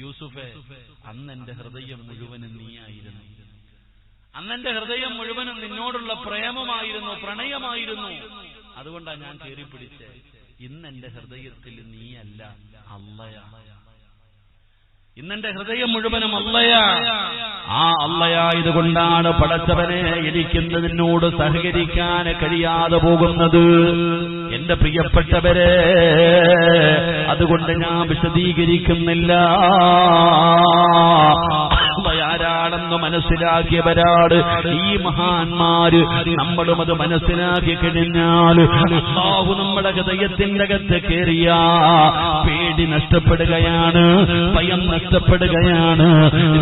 യൂസുഫെ, അന്ന് എന്റെ ഹൃദയം മുഴുവനും നീയായിരുന്നു. അന്നെന്റെ ഹൃദയം മുഴുവനും നിന്നോടുള്ള പ്രേമമായിരുന്നു, പ്രണയമായിരുന്നു. അതുകൊണ്ടാണ് ഞാൻ കയറിപ്പിടിച്ചേ. ഇന്നെന്റെ ഹൃദയത്തിൽ നീയല്ല, അള്ളയാ. ഇന്നെന്റെ ഹൃദയം മുഴുവനും അള്ളയാ. ആ അള്ളയായതുകൊണ്ടാണ് പടച്ചവനെ എനിക്കിന്ന് നിന്നോട് സഹകരിക്കാൻ കഴിയാതെ പോകുന്നത്. എന്റെ പ്രിയപ്പെട്ടവരെ, അതുകൊണ്ട് ഞാൻ വിശദീകരിക്കുന്നില്ല. ആരാണെന്ന് മനസ്സിലാക്കിയവരാണ് ഈ മഹാന്മാര്. നമ്മളും അത് മനസ്സിലാക്കി കഴിഞ്ഞാൽ അല്ലാഹു നമ്മുടെ ഹൃദയത്തിന്റെ അകത്ത് കേറിയ പേടി നഷ്ടപ്പെടുകയാണ്, ഭയം നഷ്ടപ്പെടുകയാണ്.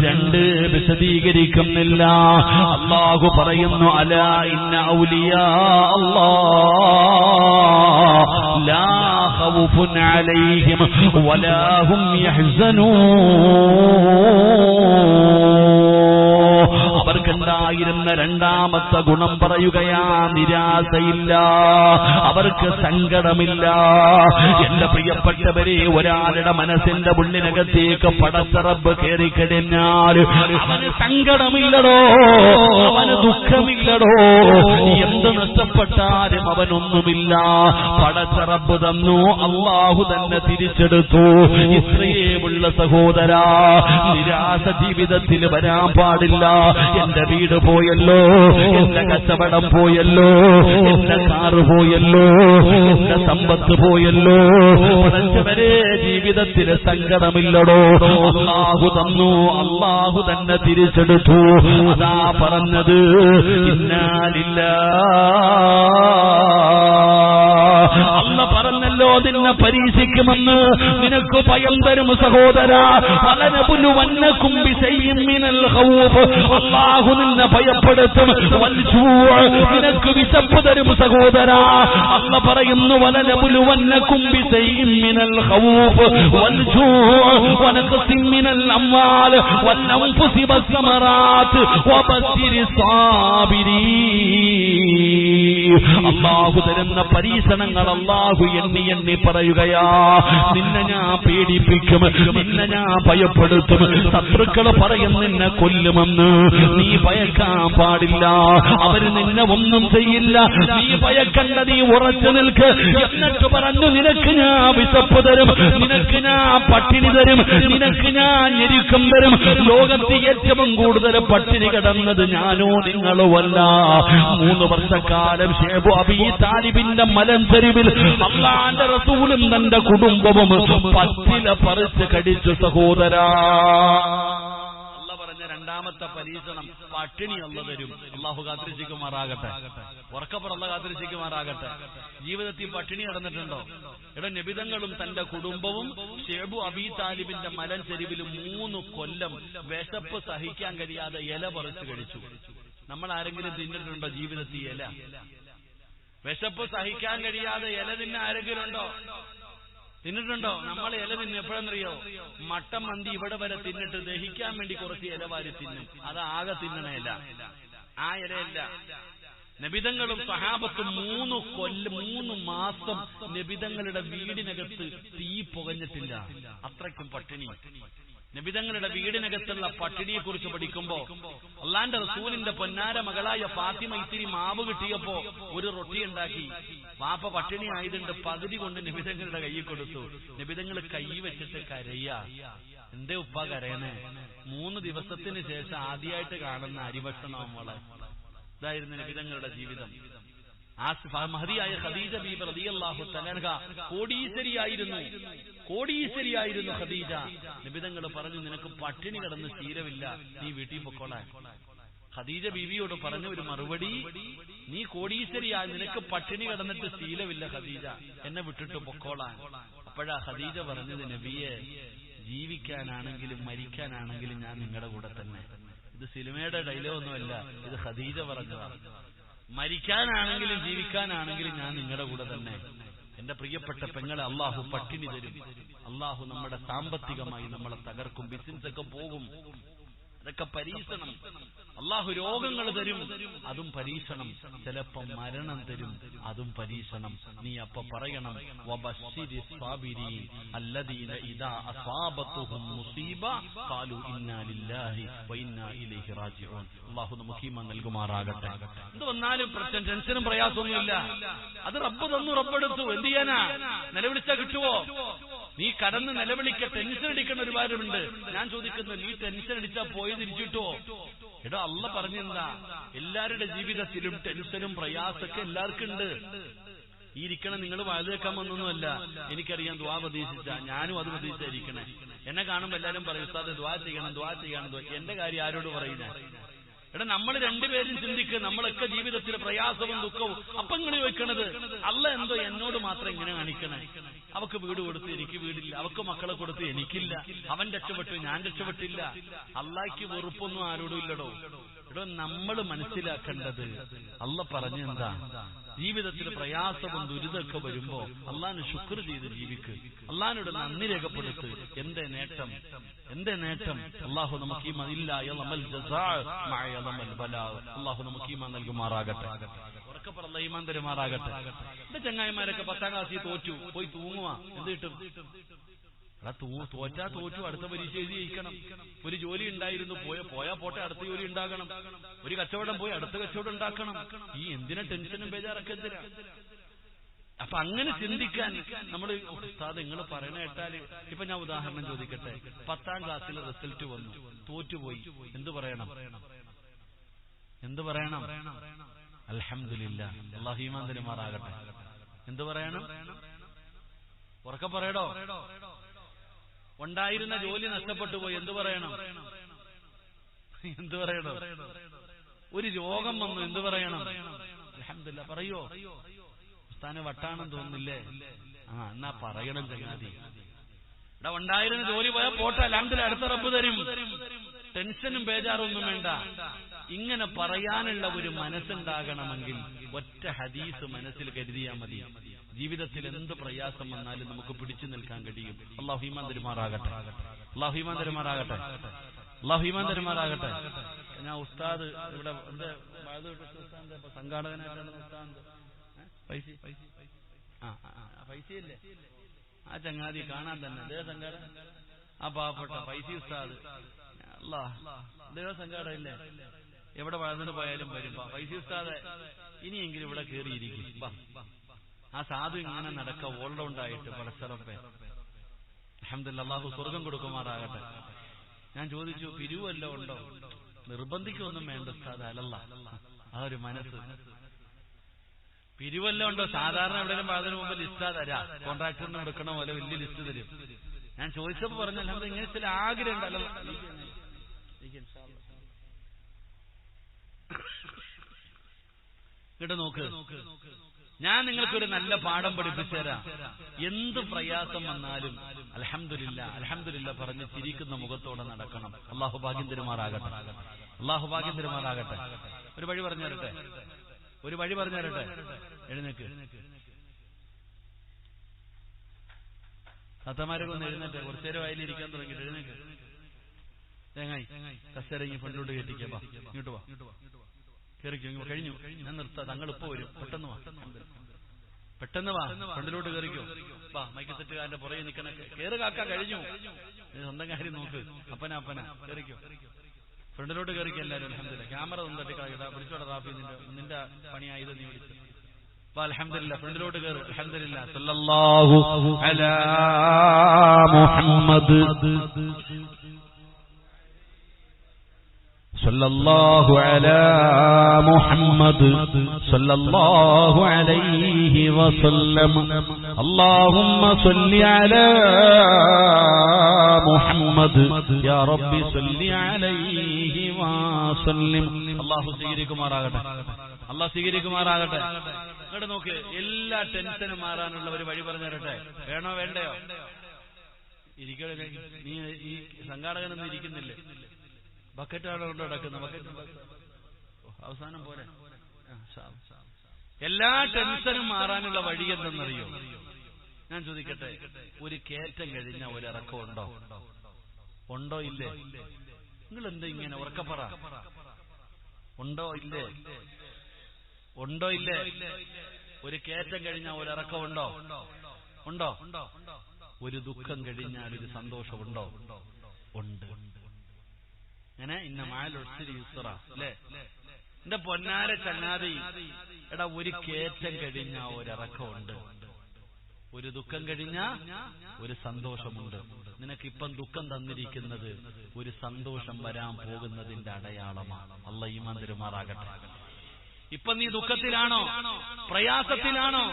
2 വിശദീകരിക്കുന്നില്ല. അല്ലാഹു പറയുന്നു, അലാ ഇന്ന ഔലിയാ അല്ലാഹ് ലാ ഖൗഫുൻ അലൈഹിം വലാ ഹും യഹ്സനൂൻ. അവർക്കുണ്ടായിരുന്ന 2ാമത്തെ ഗുണം പറയുകയാ, നിരാശയില്ല, അവർക്ക് സങ്കടമില്ല. എന്റെ പ്രിയപ്പെട്ടവരെ, ഒരാളുടെ മനസ്സിന്റെ ഉള്ളിനകത്തേക്ക് പടച്ച റബ്ബ് കയറിക്കഴിഞ്ഞാൽ അവന് സങ്കടമില്ലടോ, അവന് ദുഃഖമില്ലടോ. എന്ത് നഷ്ടപ്പെട്ടാലും അവനൊന്നുമില്ല. പടച്ച റബ്ബ് തന്നു, അല്ലാഹു തന്നെ തിരിച്ചെടുത്തു. ഇത്രയേമുള്ള സഹോദരാ, നിരാശ ജീവിതത്തിൽ വരാൻ പാടില്ല. എന്റെ വീട് പോയല്ലോ, എന്റെ കച്ചവടം പോയല്ലോ, എന്റെ കാറ് പോയല്ലോ, എന്റെ സമ്പത്ത് പോയല്ലോ. പടച്ചവരെ ജീവിതത്തിലെ സങ്കടമില്ലടോ, അല്ലാഹു തന്നു, അല്ലാഹു തന്നെ തിരിച്ചെടുത്തു. അതാ പറഞ്ഞത് ഇന്നാ അല്ല പറഞ്ഞല്ലോ നിന്നെ പരീക്ഷിക്കുമെന്ന്. നിനക്ക് ഭയം തരും സഹോദരാ. വലനബുലുവന്നകും ബിശൈഇൻ മിനൽ ഖൗഫ്, അല്ലാഹു നിന്നെ ഭയപ്പെടുത്തും. നിനക്ക് വിശപ്പ് തരും സഹോദരാ. അല്ല പറയുന്നു വലനബുലുവന്നകും ബിശൈഇൻ മിനൽ ഖൗഫ് വൽജൂ വനഖസിൻ മിനൽ അംവാൽ വൽഅൻഫുസി വസ്സമറാത്ത് വബശ്ശിരിസ് സാബിരീൻ. അല്ലാഹു തരുന്ന പരീക്ഷണങ്ങൾ അല്ലാഹു എണ്ണി എണ്ണി പറയുകയാ. നിന്നെ ഞാൻ പേടിപ്പിക്കും, നിന്നെ ഞാൻ ഭയപ്പെടുത്തും. ശത്രുക്കൾ പറയും നിന്നെ കൊല്ലുമെന്ന്. നീ ഭയക്കാൻ പാടില്ല, അവര് നിന്നെ ഒന്നും ചെയ്യില്ല. നീ ഭയക്കണ്ട, നീ ഉറച്ചു നിൽക്ക്. എന്നിട്ട് പറഞ്ഞു നിനക്ക് ഞാൻ വിശപ്പ് തരും, നിനക്ക് ഞാൻ പട്ടിണി തരും, നിനക്ക് ഞാൻ ഞെരുക്കം തരും. ലോകത്ത് ഏറ്റവും കൂടുതൽ പട്ടിണി കിടന്നത് ഞാനോ നിങ്ങളോ അല്ല. 3 വർഷക്കാലം ഷേബു അബീ താലിബിന്റെ മലഞ്ചെരിവിൽ അല്ലാഹുവിന്റെ റസൂലും തന്റെ കുടുംബവും പച്ചില പറിച്ച് കടിച്ചു സഹോദരാ. അല്ല പറഞ്ഞ രണ്ടാമത്തെ പരീക്ഷണം പട്ടിണി അല്ല തരും. അല്ലാഹു കാത്തിരിക്കുമാറാകട്ടെ, ഉറക്കപ്പുറള്ള കാത്തിരിക്കുമാറാകട്ടെ. ജീവിതത്തിൽ പട്ടിണി നടന്നിട്ടുണ്ടോ? ഇവിടെ നബിതങ്ങളും തന്റെ കുടുംബവും ഷേബു അബീ താലിബിന്റെ മലഞ്ചെരിവിലും 3 കൊല്ലം വിശപ്പ് സഹിക്കാൻ കഴിയാതെ ഇല പറിച്ച് കഴിച്ചു. നമ്മൾ ആരെങ്കിലും തിന്നിട്ടുണ്ടോ ജീവിതത്തിൽ ഇല? വിശപ്പ് സഹിക്കാൻ കഴിയാതെ ഇല തിന്ന ആരെങ്കിലും ഉണ്ടോ? തിന്നിട്ടുണ്ടോ? നമ്മൾ ഇല തിന്ന് എപ്പോഴെന്നറിയോ? മട്ടൻ മന്തി ഇവിടെ വരെ തിന്നിട്ട് ദഹിക്കാൻ വേണ്ടി കുറച്ച് ഇല വാരി തിന്നും. അത് ആകെ തിന്നണേല, ആ ഇലയല്ല. നബിതങ്ങളും സഹാബത്തും 3 മാസം നബിതങ്ങളുടെ വീടിനകത്ത് തീ പുകഞ്ഞിട്ടില്ല. അത്രയ്ക്കും പട്ടിണി. നബിതങ്ങളുടെ വീടിനകത്തുള്ള പട്ടിണിയെ കുറിച്ച് പഠിക്കുമ്പോ അല്ലാഹുവിന്റെ റസൂലിന്റെ പൊന്നാര മകളായ ഫാത്തിമ ഇത്തിരി മാവ് കിട്ടിയപ്പോ ഒരു റൊട്ടി ഉണ്ടാക്കി. വാപ്പ പട്ടിണി ആയതുകൊണ്ട് പകുതി കൊണ്ട് നബിതങ്ങളുടെ കയ്യിൽ കൊടുത്തു. നബിതങ്ങൾ കൈ വെച്ചിട്ട് കരയാ. എന്തേ ഉപ്പ കരയണേ? 3 ദിവസത്തിന് ശേഷം ആദ്യമായിട്ട് കാണുന്ന അരിഭക്ഷണം മോളെ. ഇതായിരുന്നു നബിതങ്ങളുടെ ജീവിതം. ആ മഹദിയായ ഖദീജ ബീബി റളിയല്ലാഹു തആല കോടീശ്വരിയായിരുന്നു ഖദീജ. നബിതങ്ങൾ പറഞ്ഞു നിനക്ക് പട്ടിണി കിടന്ന് ശീലമില്ല, നീ വീട്ടിൽ പൊക്കോളാൻ. ഖദീജ ബീവിയോട് പറഞ്ഞ ഒരു മറുപടി, നീ കോടീശ്വരിയായി, നിനക്ക് പട്ടിണി കിടന്നിട്ട് ശീലമില്ല ഖദീജ, എന്നെ വിട്ടിട്ട് പൊക്കോളാൻ. അപ്പോഴാ ഖദീജ പറഞ്ഞത്, നബിയെ ജീവിക്കാനാണെങ്കിലും മരിക്കാനാണെങ്കിലും ഞാൻ നിങ്ങളുടെ കൂടെ തന്നെ. ഇത് സിനിമയുടെ ഡയലോഗൊന്നുമല്ല, ഇത് ഖദീജ പറഞ്ഞതാണ്. മരിക്കാനാണെങ്കിലും ജീവിക്കാനാണെങ്കിലും ഞാൻ നിങ്ങളുടെ കൂടെ തന്നെ. എന്റെ പ്രിയപ്പെട്ട പെങ്ങളെ അള്ളാഹു പട്ടിണി തരും. അള്ളാഹു നമ്മുടെ സാമ്പത്തികമായി നമ്മളെ തകർക്കും. ബിസിനസ് ഒക്കെ പോകും, അതൊക്കെ പരീക്ഷണം. അള്ളാഹു രോഗങ്ങൾ തരും, അതും പരീക്ഷണം. ചിലപ്പം മരണം തരും, അതും പരീക്ഷണം. നീ അപ്പൊ പറയണം വബശ്ശിരി സാബിരീൻ അല്ലദീന ഇദാ അസാബത്തുഹും മുസീബ ഖാലു ഇന്നാ ലില്ലാഹി വ ഇന്നാ ഇലൈഹി റാജിഊൻ. അള്ളാഹു നമുക്ക് ഈമാൻ നൽകുമാറാകട്ടെ. എന്ത് വന്നാലും പ്രശ്നം ടെൻഷനും പ്രയാസമൊന്നുമില്ല. അത് റബ്ബ് തന്നു, റബ്ബെടുത്തു. എന്ത് ചെയ്യാനാ? നിലവിളിച്ചാ കിട്ടുവോ? നീ കടന്ന് നിലവിളിക്ക. ടെൻഷൻ അടിക്കുന്ന ഒരുപാടുണ്ട്. ഞാൻ ചോദിക്കുന്നു, നീ ടെൻഷൻ അടിച്ചാ പോയി തിരിച്ചിട്ടോ? എടോ അള്ള പറഞ്ഞെന്താ? എല്ലാവരുടെ ജീവിതത്തിലും ടെൻഷനും പ്രയാസമൊക്കെ എല്ലാവർക്കും ഉണ്ട്. ഈ ഇരിക്കണം നിങ്ങൾ വാഴ വെക്കാൻ വന്നൊന്നുമല്ല. എനിക്കറിയാം ദ്വാ പ്രതീക്ഷിച്ച, ഞാനും അത് പ്രതീക്ഷിച്ചിരിക്കണേ. എന്നെ കാണുമ്പോൾ എല്ലാവരും പറയും ഉസ്താദ് ദ്വാ ചെയ്യണം, ദ്വാ ചെയ്യണം. എന്റെ കാര്യം ആരോട് പറയുന്നേ? എടാ നമ്മൾ രണ്ടുപേരും ചിന്തിക്കുക, നമ്മളൊക്കെ ജീവിതത്തിൽ പ്രയാസവും ദുഃഖവും. അപ്പൊ ഇങ്ങനെ ചോദിക്കണത്, അല്ല എന്തോ എന്നോട് മാത്രം ഇങ്ങനെ കാണിക്കണേ? അവക്ക് വീട് കൊടുത്ത് എനിക്ക് വീടില്ല, അവക്ക് മക്കളെ കൊടുത്ത് എനിക്കില്ല, അവൻ രക്ഷപ്പെട്ടു ഞാൻ രക്ഷപ്പെട്ടില്ല. അള്ളാഹ്ക്ക് വെറുപ്പൊന്നും ആരോടും ഇല്ലടോ. എടോ നമ്മൾ മനസ്സിലാക്കേണ്ടത്, അള്ള പറഞ്ഞെന്താ? ജീവിതത്തിൽ പ്രയാസവും ദുരിതമൊക്കെ വരുമ്പോ അള്ളാഹിന് ശുക്ർ ചെയ്ത് ജീവിക്ക്, അള്ളാഹിനോട് നന്ദി രേഖപ്പെടുത്ത്. എന്റെ നേട്ടം, എന്റെ നേട്ടം. അള്ളാഹു നമുക്ക് ഈമാൻ അള്ളാഹു നമുക്ക് ഈമാൻ നൽകുമാറാകട്ടെ. ഉറക്കപ്പുറള്ള ഈമാൻ തരുമാറാകട്ടെ. എന്റെ ചങ്ങായിമാരൊക്കെ 10ാം ക്ലാസ്സിൽ തോറ്റു, പോയി തൂങ്ങുക. എന്ത് കിട്ടും? തോറ്റാ തോറ്റു, അടുത്ത പരീക്ഷ എഴുതി ജയിക്കണം. ഒരു ജോലി ഉണ്ടായിരുന്നു, പോയാ പോട്ടെ, അടുത്ത ജോലി ഉണ്ടാകണം. ഒരു കച്ചവടം പോയി അടുത്ത കച്ചവടം ഉണ്ടാക്കണം. ഈ എന്തിനാ ടെൻഷനും ബേജാറൊക്കെ എന്തിനാ? അപ്പൊ അങ്ങനെ ചിന്തിക്കാൻ നമ്മൾ ഉസ്താദ് നിങ്ങൾ പറയണ കേട്ടാല്, ഇപ്പൊ ഞാൻ ഉദാഹരണം ചോദിക്കട്ടെ. 10ാം ക്ലാസ്സിലെ റിസൾട്ട് വന്നു, തോറ്റുപോയി, എന്ത് പറയണം? എന്ത് പറയണം? അൽഹംദുലില്ലാഹ്. അല്ലാഹു ഈമാൻ തരുമാറാകട്ടെ. എന്ത് പറയണം? ഉറക്കെ പറയടോ. ഉണ്ടായിരുന്ന ജോലി നഷ്ടപ്പെട്ടു പോയി, എന്ത് പറയണം? എന്ത് പറയണോ? ഒരു രോഗം വന്നു, എന്ത് പറയണം? അൽഹംദുലില്ലാഹ്. പറയോ? ഉസ്താദിന് വട്ടാണെന്ന് തോന്നുന്നില്ലേ? എന്നാ പറയണം ചങ്ങാതി. ഇവിടെ ഉണ്ടായിരുന്ന ജോലി പോയാൽ പോട്ടെ, അൽഹംദുലില്ലാഹ്, അടുത്ത റബ്ബ് തരും. ടെൻഷനും ബേജാറൊന്നും വേണ്ട. ഇങ്ങനെ പറയാനുള്ള ഒരു മനസ്സുണ്ടാകണമെങ്കിൽ ഒറ്റ ഹദീസ് മനസ്സിൽ കരുതിയാൽ മതി. ജീവിതത്തിൽ എന്ത് പ്രയാസം വന്നാലും നമുക്ക് പിടിച്ചു നിൽക്കാൻ കഴിയും. അല്ലാഹു ഈമാൻ തരുമാറാകട്ടെ. അല്ലാഹു ഈമാൻ തരുമാറാകട്ടെ. അല്ലാഹു ഈമാൻ തരുമാറാകട്ടെ. ഞാൻ ഉസ്താദ് ഇവിടെ സംഘാടകനായിട്ടാണ് ഉസ്താദ്. പൈസയില്ലേ ആ ചങ്ങാതി കാണാൻ തന്നെ ദേവ സംഘാടകൻ, ആ പാവപ്പെട്ട പൈസ ഉസ്താദ്. ദേവ സംഘാടകം ഇല്ലേ, എവിടെ വളർന്നിട്ട് പോയാലും വരും. പൈസ ഉസ്താദ് ഇനിയെങ്കിലും ഇവിടെ കയറിയിരിക്കും. ആ സാധു ഇങ്ങനെ നടക്ക ഓൾറൗണ്ടായിട്ട് പടച്ചറപ്പേ. അൽഹംദുലില്ലാഹ്, അല്ലാഹു സ്വർഗം കൊടുക്കുമാറാകട്ടെ. ഞാൻ ചോദിച്ചു, പിരിവല്ലോ ഉണ്ടോ? നിർബന്ധിക്കൊന്നും വേണ്ട ഉസ്താദ്, അലല്ല. ആ ഒരു മനസ്സ്. പിരിവല്ലോ ഉണ്ടോ? സാധാരണ എവിടെയും അതിനു മുമ്പ് ലിസ്റ്റ് തരാം, കോൺട്രാക്ടറിന് എടുക്കണ പോലെ വലിയ ലിസ്റ്റ് തരും. ഞാൻ ചോദിച്ചപ്പോ പറഞ്ഞല്ലോ, നമുക്ക് ഇങ്ങനെ ചില ആഗ്രഹം ഉണ്ടല്ലോ. ഇങ്ങോട്ട് നോക്ക്, ഞാൻ നിങ്ങൾക്കൊരു നല്ല പാഠം പഠിപ്പിച്ചു തരാം. എന്ത് പ്രയാസം വന്നാലും അൽഹംദുലില്ലാഹ് അൽഹംദുലില്ലാഹ് പറഞ്ഞ് ചിരിക്കുന്ന മുഖത്തോടെ നടക്കണം. അല്ലാഹു ഭാഗ്യം തരുമാറാകട്ടെ. അല്ലാഹു ഭാഗ്യം തരുമാറാകട്ടെ. ഒരു വഴി പറഞ്ഞു തരട്ടെ, ഒരു വഴി പറഞ്ഞു തരട്ടെ. എഴുന്നേക്ക്. താത്തമാരൊക്കെ ഒന്ന് എഴുന്നേറ്റ്. കുറച്ചു നേരം വയലിരിക്കാൻ തുടങ്ങിയിട്ട് എഴുന്നേക്ക്. തേങ്ങായി കസേരങ്ങി ഫ്രണ്ടിലോട്ട് കയറ്റിക്കാ. ഇങ്ങോട്ട് വാ, കയറിക്കോ. കഴിഞ്ഞു, ഞാൻ നിർത്താം. തങ്ങൾ ഇപ്പൊ വരും. പെട്ടെന്ന് വാ, പെട്ടെന്ന് വാ, ഫ്രണ്ടിലോട്ട് കയറിക്കോ. വാ, മൈക്ക് സെറ്റുകാരന്റെ പുറകെ നിൽക്കണ കയറി കാക്ക. കഴിഞ്ഞു, സ്വന്തം കാര്യം നോക്ക്. അപ്പന കയറിക്കോ, ഫ്രണ്ടിലോട്ട് കയറിക്കോ എല്ലാവരും. അൽഹംദുലില്ലാഹ്. ക്യാമറ ഒന്ന് തട്ടിക്കളാ, പിടിച്ചോടെ റാഫി, നിന്റെ പണിയായത് നീ വിളിച്ചു. അൽഹംദുലില്ലാഹ്, ഫ്രണ്ടിലോട്ട് കയറി. അൽഹംദുലില്ലാഹ്. സല്ലല്ലാഹു അലാ മുഹമ്മദ് സല്ലല്ലാഹു അലാ മുഹമ്മദ് സല്ലല്ലാഹു അലൈഹി വസല്ലം. അല്ലാഹുമ്മ സല്ലി അലാ മുഹമ്മദ് യാ റബ്ബി സല്ലി അലൈഹി വസല്ലം. അല്ലാഹു സ്വീകരിക്കുമാറാകട്ടെ. അല്ലാഹു സ്വീകരിക്കുമാറാകട്ടെ. ഇങ്ങോട്ട് നോക്ക്, എല്ലാ ടെൻഷനും മാറാനുള്ള ഒരു വഴി പറഞ്ഞു തരട്ടെ. വേണോ വേണ്ടയോ? ഇരിക്കണേ. നീ ഈ സംഘാടകനൊന്നും ഇരിക്കുന്നില്ലേ? ബക്കറ്റാണ് കൊണ്ട് നടക്കുന്നത്. ബക്കറ്റ് അവസാനം പോലെ. എല്ലാ ടെൻഷനും മാറാനുള്ള വഴി എന്തെന്നറിയോ? ഞാൻ ചോദിക്കട്ടെ, ഒരു കയറ്റം കഴിഞ്ഞ ഒരു ഇറക്കം ഉണ്ടോ? ഉണ്ടോ ഇല്ലേ? നിങ്ങൾ എന്താ ഇങ്ങനെ ഉറക്കപ്പറ? ഉണ്ടോ ഇല്ലേ? ഉണ്ടോ ഇല്ലേ? ഒരു കയറ്റം കഴിഞ്ഞാൽ ഒരു ഇറക്കം ഉണ്ടോ? ഉണ്ടോ? ഒരു ദുഃഖം കഴിഞ്ഞാൽ ഒരു സന്തോഷമുണ്ടോ? ഉണ്ട്. അങ്ങനെ ഇന്ന മഅൽ-ഉസ്രി യുസ്റ അല്ലേ? എന്റെ പൊന്നാര ചങ്ങാതി, എടാ, ഒരു കയറ്റം കഴിഞ്ഞ ഒരിറക്കമുണ്ട്, ഒരു ദുഃഖം കഴിഞ്ഞ ഒരു സന്തോഷമുണ്ട്. നിനക്കിപ്പം ദുഃഖം തന്നിരിക്കുന്നത് ഒരു സന്തോഷം വരാൻ പോകുന്നതിന്റെ അടയാളമാണ്. അല്ലാഹു ഈമാൻ തരുമാറാകട്ടെ. ഇപ്പൊ നീ ദുഃഖത്തിലാണോ, പ്രയാസത്തിലാണോ?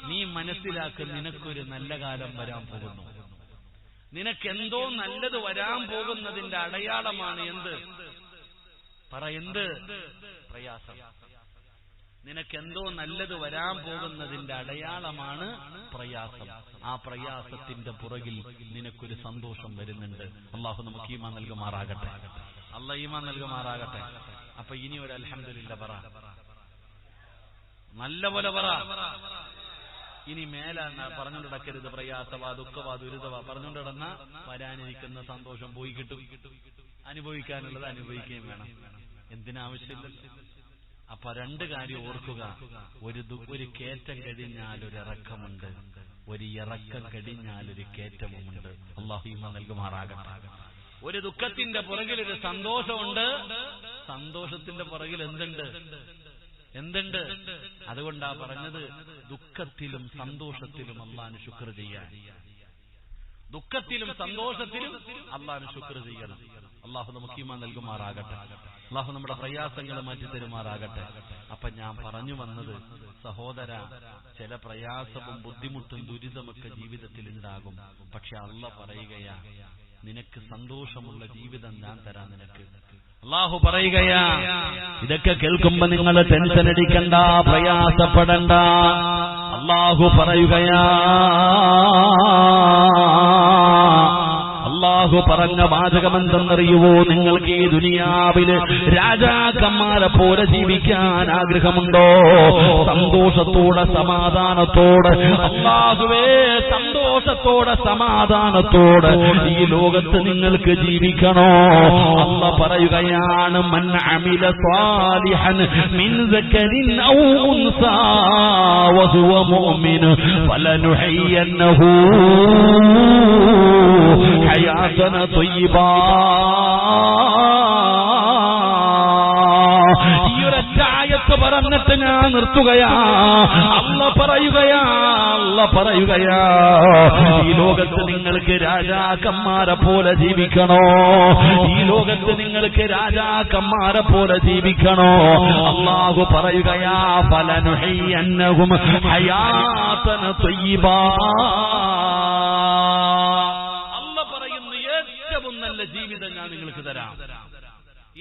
നീ മനസ്സിലാക്കുക, നിനക്കൊരു നല്ല കാലം വരാൻ പോകുന്നു. നിനക്കെന്തോ നല്ലത് വരാൻ പോകുന്നതിന്റെ അടയാളമാണ് എന്ത്? പറ, എന്ത്? പ്രയാസം. നിനക്കെന്തോ നല്ലത് വരാൻ പോകുന്നതിന്റെ അടയാളമാണ് പ്രയാസം. ആ പ്രയാസത്തിന്റെ പുറകിൽ നിനക്കൊരു സന്തോഷം വരുന്നുണ്ട്. അല്ലാഹു നമുക്ക് ഈമാൻ നൽകുമാറാകട്ടെ. അല്ലാഹു ഈമാൻ നൽകുമാറാകട്ടെ. അപ്പൊ ഇനി ഒരു അൽഹംദുലില്ലാഹ് പറ, നല്ല പോലെ പറ. ഇനി മേല പറഞ്ഞുകൊണ്ട് നടക്കരുത്. പ്രയാസവാ, ദുഃഖവാ, ദുരിതവാ പറഞ്ഞുകൊണ്ട് നടന്ന വരാനിരിക്കുന്ന സന്തോഷം പോയി കിട്ടും. അനുഭവിക്കാനുള്ളത് അനുഭവിക്കുകയും വേണം. എന്തിനാവശ്യമില്ല. അപ്പൊ രണ്ട് കാര്യം ഓർക്കുക. ഒരു കയറ്റം കഴിഞ്ഞാൽ ഒരു ഇറക്കമുണ്ട്, ഒരു ഇറക്കം കഴിഞ്ഞാൽ ഒരു കയറ്റവുമുണ്ട്. അല്ലാഹു ഈമാൻ നൽകുമാറാകട്ടെ. ഒരു ദുഃഖത്തിന്റെ പുറകിൽ ഒരു സന്തോഷമുണ്ട്, സന്തോഷത്തിന്റെ പുറകിൽ എന്തുണ്ട്? എന്തുണ്ട്? അതുകൊണ്ടാ പറഞ്ഞത്, ദുഃഖത്തിലും സന്തോഷത്തിലും അല്ലാഹുവിന് ശുക്ർ ചെയ്യാൻ. ദുഃഖത്തിലും സന്തോഷത്തിലും അല്ലാഹുവിന് ശുക്ർ ചെയ്യണം. അല്ലാഹു നമുക്ക് ഈമാൻ നൽകുമാറാകട്ടെ. അള്ളാഹു നമ്മുടെ പ്രയാസങ്ങൾ മാറ്റി തരുമാറാകട്ടെ. അപ്പൊ ഞാൻ പറഞ്ഞു വന്നത്, സഹോദര, ചില പ്രയാസവും ബുദ്ധിമുട്ടും ദുരിതമൊക്കെ ജീവിതത്തിൽ ഉണ്ടാകും. പക്ഷെ അള്ളാഹ് പറയുകയാ, നിനക്ക് സന്തോഷമുള്ള ജീവിതം ഞാൻ തരാം നിനക്ക്. അള്ളാഹു പറയുകയാ, ഇതൊക്കെ കേൾക്കുമ്പോ നിങ്ങൾ ടെൻഷൻ അടിക്കണ്ട, പ്രയാസപ്പെടണ്ട. അള്ളാഹു പറയുകയാ, അള്ളാഹു പറഞ്ഞ വാചകമെന്തെന്നറിയുവോ? നിങ്ങൾക്ക് ഈ ദുനിയാവില് രാജാക്കന്മാരെ പോലെ ജീവിക്കാൻ ആഗ്രഹമുണ്ടോ? സന്തോഷത്തോടെ സമാധാനത്തോടെ, അള്ളാഹുവേ, സന്തോഷത്തോടെ സമാധാനത്തോടെ ഈ ലോകത്ത് നിങ്ങൾക്ക് ജീവിക്കണോ? അല്ലാഹു പറയുകയാണ്, മൻ അമില സ്വാലിഹൻ മിൻ സക്കരിൻ ഔ ഉൻസാ വഹുവ മുഅ്മിൻ ഫലനുഹയ്യന്നഹു ഹയാതൻ ത്വയ്യിബാ. ഈ ഒരൊറ്റ ആയത്ത് പറഞ്ഞിട്ട് ഞാൻ നിർത്തുകയാ. അല്ലാഹു പറയുകയാ, ഈ ലോകത്ത് നിങ്ങൾക്ക് രാജാക്കന്മാരെ പോലെ ജീവിക്കണോ? ഈ ലോകത്ത് നിങ്ങൾക്ക് രാജാക്കന്മാരെ പോലെ ജീവിക്കണോ? അല്ലാഹു പറയുകയാ, ഫലനുഹയ്യന്നഹും ഹയാതൻ ത്വയ്യിബാ. നല്ല ജീവിതം ഞാൻ നിങ്ങൾക്ക് തരാം.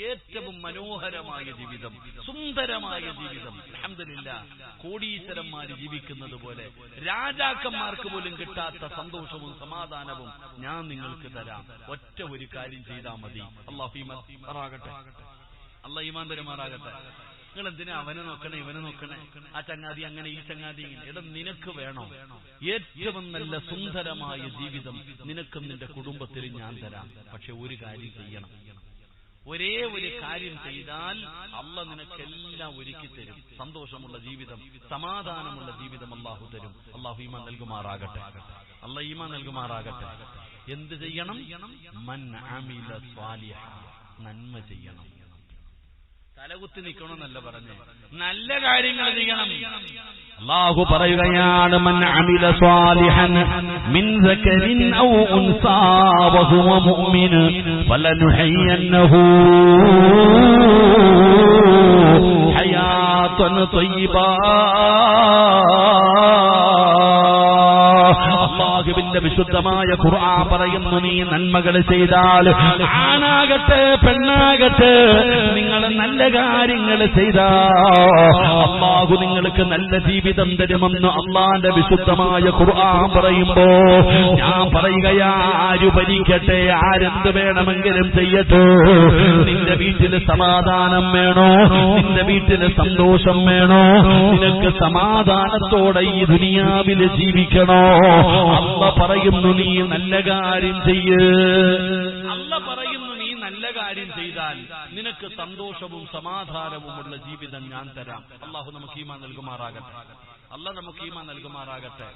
ഏറ്റവും മനോഹരമായ ജീവിതം, സുന്ദരമായ ജീവിതം. അൽഹംദുലില്ലാഹ്, കോടീശ്വരന്മാര് ജീവിക്കുന്നത് പോലെ രാജാക്കന്മാർക്ക് പോലും കിട്ടാത്ത സന്തോഷവും സമാധാനവും ഞാൻ നിങ്ങൾക്ക് തരാം. ഒറ്റ ഒരു കാര്യം ചെയ്താൽ മതി. അല്ലാഹു ഈമാൻ തരുമാറാകട്ടെ. അല്ലാഹു ഈമാൻ തരുമാറാകട്ടെ. നിങ്ങൾ എന്തിനാ അവനെ നോക്കണേ ഇവനെ നോക്കണേ, ആ ചങ്ങാതി അങ്ങനെ ഈ ചങ്ങാതി ഇങ്ങനെ? എടാ, നിനക്ക് വേണോ ഏറ്റവും നല്ല സുന്ദരമായ ജീവിതം? നിനക്കും നിന്റെ കുടുംബത്തിൽ ഞാൻ തരാം. പക്ഷെ ഒരു കാര്യം ചെയ്യണം. ഒരേ ഒരു കാര്യം ചെയ്താൽ അല്ലാഹു നിനക്കെല്ലാം ഒരുക്കി തരും. സന്തോഷമുള്ള ജീവിതം, സമാധാനമുള്ള ജീവിതം അല്ലാഹു തരും. അല്ലാഹു ഈമാൻ നൽകുമാറാകട്ടെ. അല്ലാഹു ഈമാൻ നൽകുമാറാകട്ടെ. എന്ത് ചെയ്യണം? മൻ അമില സ്വാലിഹ, നന്മ ചെയ്യണം. തലകുത്തി നിൽക്കണമെന്നല്ല പറഞ്ഞേ, നല്ല കാര്യങ്ങൾ ചെയ്യണം. അല്ലാഹു പറയുകയാണ്, മൻ അമില സ്വാലിഹൻ മിൻ സക്കരിൻ ഔ ഉൻസാ വഹുവ മുഅ്മിൻ ഫലനുഹയ്യന്നഹു ഹയാതൻ ത്വയ്യിബാ. അല്ലാഹുവിന്റെ വിശുദ്ധമായ ഖുർആൻ പറയുന്നു, നീ നന്മകൾ ചെയ്താൽ, ആണാകട്ടെ പെണ്ണാകട്ടെ, നിങ്ങൾ നല്ല കാര്യങ്ങൾ ചെയ്താൽ അല്ലാഹു നിങ്ങൾക്ക് നല്ല ജീവിതം തരുമെന്ന് അല്ലാഹുവിന്റെ വിശുദ്ധമായ ഖുർആൻ പറയുമ്പോ ഞാൻ പറയുകയാ, ആര് ഭരിക്കട്ടെ, ആരെന്ത് വേണമെങ്കിലും ചെയ്യട്ടെ, നിന്റെ വീട്ടിൽ സമാധാനം വേണോ? നിന്റെ വീട്ടിൽ സന്തോഷം വേണോ? നിനക്ക് സമാധാനത്തോടെ ഈ ദുനിയാവിൽ ജീവിക്കണോ? അല്ലാഹു പറയുന്നു, നീ നല്ല കാര്യം ചെയ്യ്. അല്ലാഹു പറയുന്നു, നീ നല്ല കാര്യം ചെയ്താൽ നിനക്ക് സന്തോഷവും സമാധാനവുമുള്ള ജീവിതം ഞാൻ തരാം. അല്ലാഹു നമുക്ക് ഈമാൻ നൽകുമാറാകട്ടെ. അല്ലാഹു നമുക്ക് ഈമാൻ നൽകുമാറാകട്ടെ.